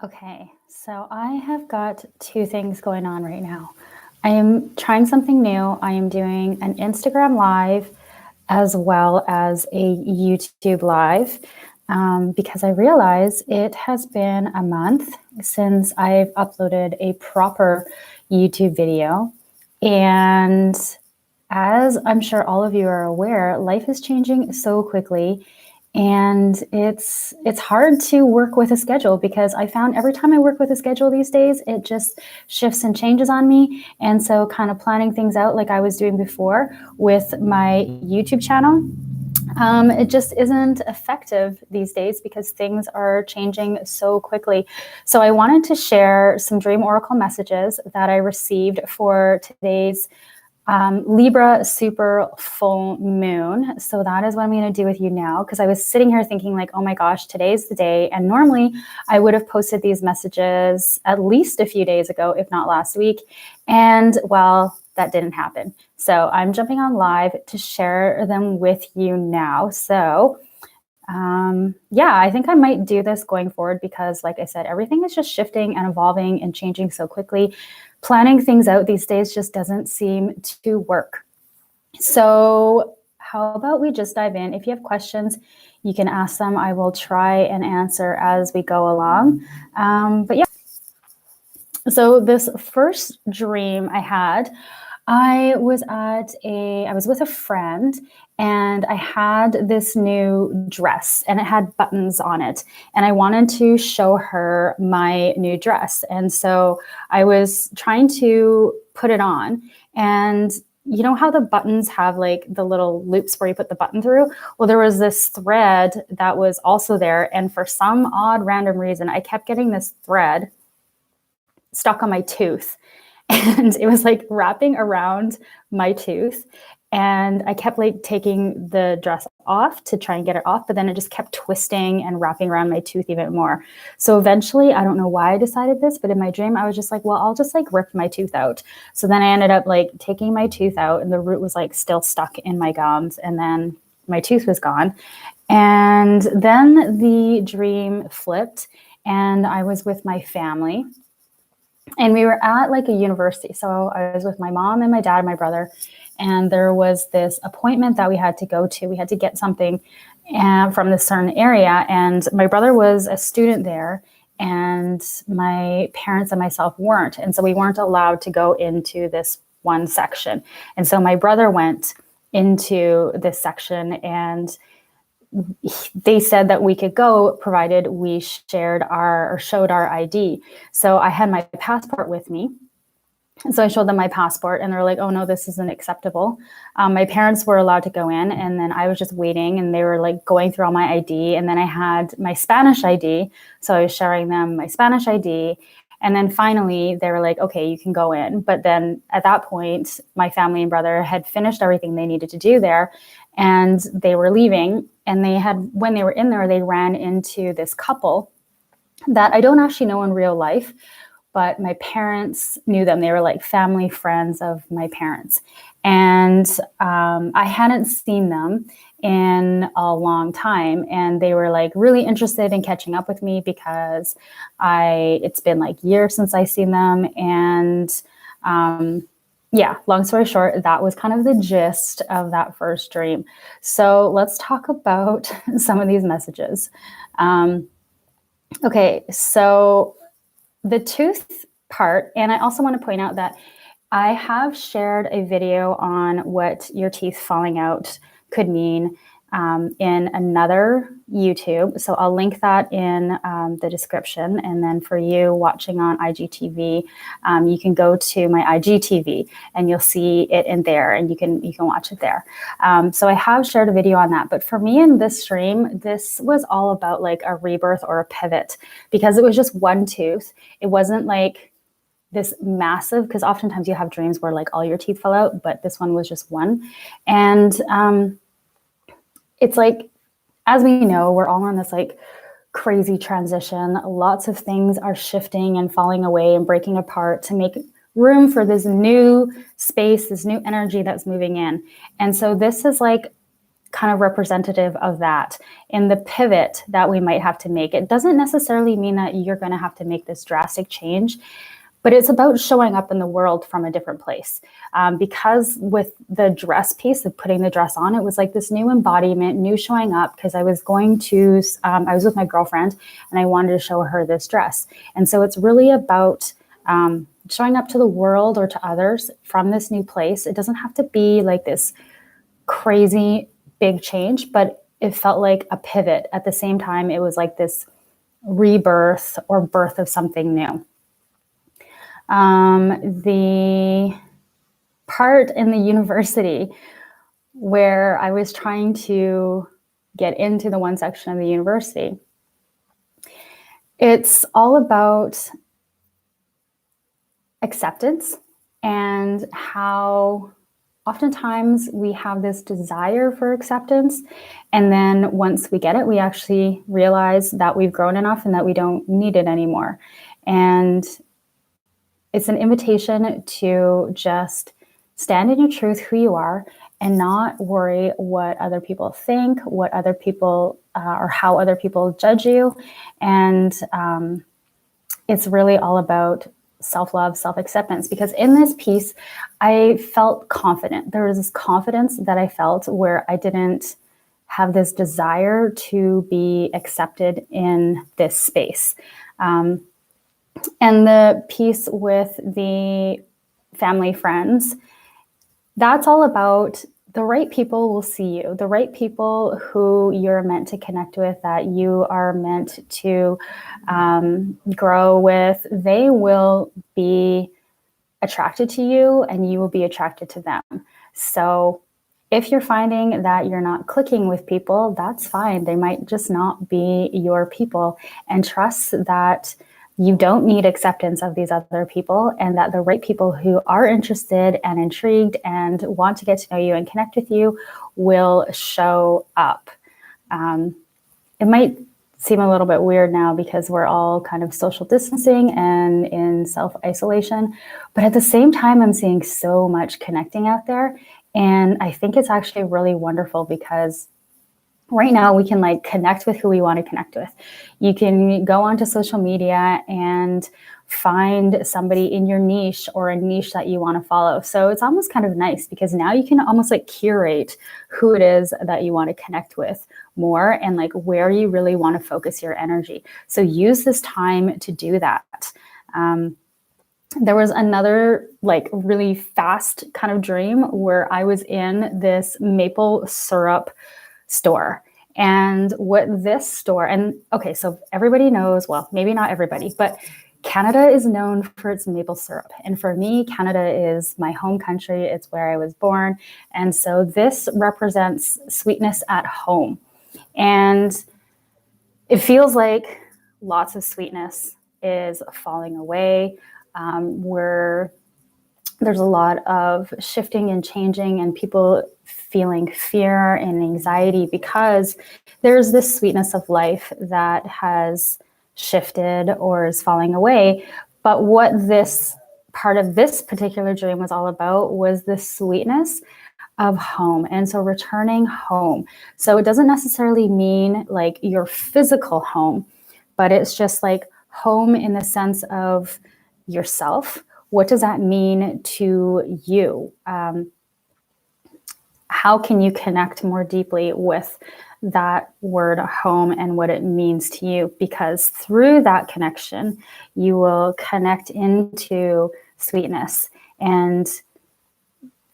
Okay, so I have got two things going on right now. I am trying something new. I am doing an Instagram live as well as a YouTube live because I realize it has been a month since I've uploaded a proper YouTube video. And as I'm sure all of you are aware, life is changing so quickly. And it's hard to work with a schedule because I found every time I work with a schedule these days, it just shifts and changes on me. And so kind of planning things out like I was doing before with my YouTube channel, it just isn't effective these days because things are changing so quickly. So I wanted to share some dream oracle messages that I received for today's Libra super full moon. So that is what I'm going to do with you now, because I was sitting here thinking like, oh my gosh, today's the day. And normally I would have posted these messages at least a few days ago, if not last week. And well, that didn't happen. So I'm jumping on live to share them with you now. So yeah, I think I might do this going forward because, like I said, everything is just shifting and evolving and changing so quickly. Planning things out these days just doesn't seem to work. So how about we just dive in? If you have questions, you can ask them. I will try and answer as we go along. But yeah, so this first dream I had, I was with a friend and I had this new dress and it had buttons on it and I wanted to show her my new dress. And so I was trying to put it on, and you know how the buttons have like the little loops where you put the button through? Well, there was this thread that was also there. And for some odd random reason, I kept getting this thread stuck on my tooth. And it was like wrapping around my tooth. And I kept like taking the dress off to try and get it off, but then it just kept twisting and wrapping around my tooth even more. So eventually, I don't know why I decided this, but in my dream, I was just like, well, I'll just like rip my tooth out. So then I ended up like taking my tooth out and the root was like still stuck in my gums. And then my tooth was gone. And then the dream flipped and I was with my family. And we were at like a university. So I was with my mom and my dad and my brother. And there was this appointment that we had to go to. We had to get something from this certain area. And my brother was a student there. And my parents and myself weren't. And so we weren't allowed to go into this one section. And so my brother went into this section, and they said that we could go provided we showed our ID. So I had my passport with me. And so I showed them my passport and they're like, oh no, this isn't acceptable. My parents were allowed to go in, and then I was just waiting and they were like going through all my ID. And then I had my Spanish ID. So I was showing them my Spanish ID. And then finally they were like, okay, you can go in. But then at that point, my family and brother had finished everything they needed to do there and they were leaving. And when they were in there, they ran into this couple that I don't actually know in real life, but my parents knew them. They were like family friends of my parents. And I hadn't seen them in a long time. And they were like really interested in catching up with me because it's been like years since I've seen them. And yeah, long story short, that was kind of the gist of that first dream. So let's talk about some of these messages. Okay, so the tooth part, and I also want to point out that I have shared a video on what your teeth falling out could mean in another YouTube. So I'll link that in the description. And then for you watching on IGTV, you can go to my IGTV and you'll see it in there, and you can watch it there. So I have shared a video on that. But for me in this stream, this was all about like a rebirth or a pivot, because it was just one tooth. It wasn't like this massive, because oftentimes you have dreams where like all your teeth fell out, but this one was just one. And it's like, as we know, we're all on this like crazy transition. Lots of things are shifting and falling away and breaking apart to make room for this new space, this new energy that's moving in. And so this is like kind of representative of that in the pivot that we might have to make. It doesn't necessarily mean that you're going to have to make this drastic change, but it's about showing up in the world from a different place. Because with the dress piece of putting the dress on, it was like this new embodiment, new showing up, because I was I was with my girlfriend and I wanted to show her this dress. And so it's really about showing up to the world or to others from this new place. It doesn't have to be like this crazy big change, but it felt like a pivot. At the same time, it was like this rebirth or birth of something new. The part in the university where I was trying to get into the one section of the university, it's all about acceptance and how oftentimes we have this desire for acceptance. And then once we get it, we actually realize that we've grown enough and that we don't need it anymore. And it's an invitation to just stand in your truth, who you are, and not worry what other people think, what other people or how other people judge you. And it's really all about self-love, self-acceptance, because in this piece, I felt confident. There was this confidence that I felt where I didn't have this desire to be accepted in this space. And the piece with the family friends, that's all about the right people will see you, the right people who you're meant to connect with, that you are meant to grow with. They will be attracted to you and you will be attracted to them. So if you're finding that you're not clicking with people, that's fine. They might just not be your people, and trust that you don't need acceptance of these other people, and that the right people who are interested and intrigued and want to get to know you and connect with you will show up. It might seem a little bit weird now because we're all kind of social distancing and in self-isolation, but at the same time, I'm seeing so much connecting out there. And I think it's actually really wonderful because right now we can like connect with who we want to connect with. You can go onto social media and find somebody in your niche or a niche that you want to follow. So it's almost kind of nice because now you can almost like curate who it is that you want to connect with more and like where you really want to focus your energy. So use this time to do that. There was another like really fast kind of dream where I was in this maple syrup store. And what this store, and okay, so everybody knows, well, maybe not everybody, but Canada is known for its maple syrup. And for me, Canada is my home country. It's where I was born. And so this represents sweetness at home. And it feels like lots of sweetness is falling away. Where there's a lot of shifting and changing and people feeling fear and anxiety because there's this sweetness of life that has shifted or is falling away. But what this part of this particular dream was all about was the sweetness of home. And so returning home. So it doesn't necessarily mean like your physical home, but it's just like home in the sense of yourself. What does that mean to you? How can you connect more deeply with that word home and what it means to you? Because through that connection, you will connect into sweetness and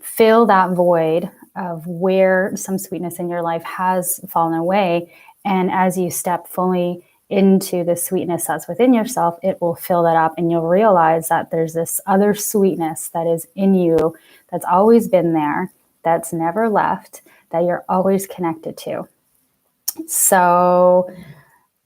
fill that void of where some sweetness in your life has fallen away. And as you step fully into the sweetness that's within yourself, it will fill that up and you'll realize that there's this other sweetness that is in you that's always been there, that's never left, that you're always connected to. So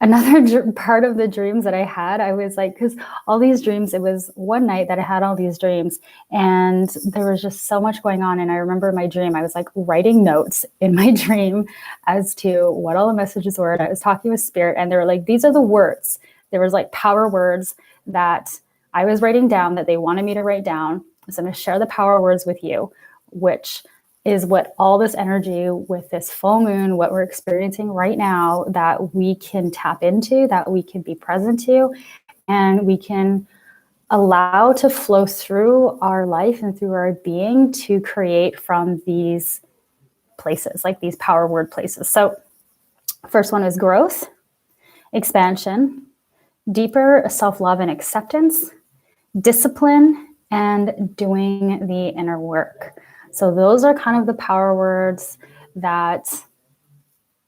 another part of the dreams that I had, I was like, because all these dreams, it was one night that I had all these dreams and there was just so much going on. And I remember my dream, I was like writing notes in my dream as to what all the messages were. And I was talking with spirit and they were like, these are the words. There was like power words that I was writing down that they wanted me to write down. So I'm going to share the power words with you, which is what all this energy with this full moon, what we're experiencing right now, that we can tap into, that we can be present to, and we can allow to flow through our life and through our being to create from these places, like these power word places. So first one is growth, expansion, deeper self-love and acceptance, discipline, and doing the inner work. So those are kind of the power words that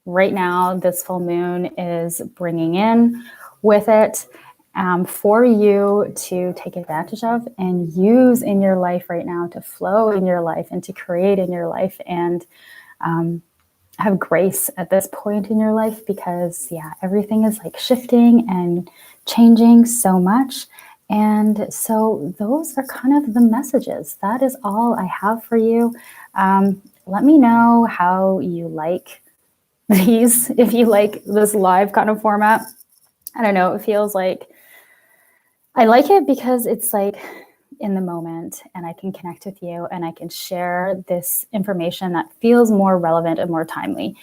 right now this full moon is bringing in with it, for you to take advantage of and use in your life right now, to flow in your life and to create in your life, and have grace at this point in your life, because everything is like shifting and changing so much. And so those are kind of the messages. That is all I have for you. Let me know how you like these, if you like this live kind of format. I don't know, it feels like I like it because it's like in the moment, and I can connect with you and I can share this information that feels more relevant and more timely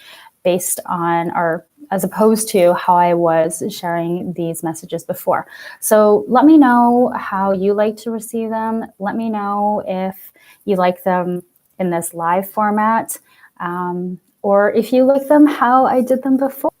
based on, or as opposed to how I was sharing these messages before. So let me know how you like to receive them. Let me know if you like them in this live format, or if you like them how I did them before.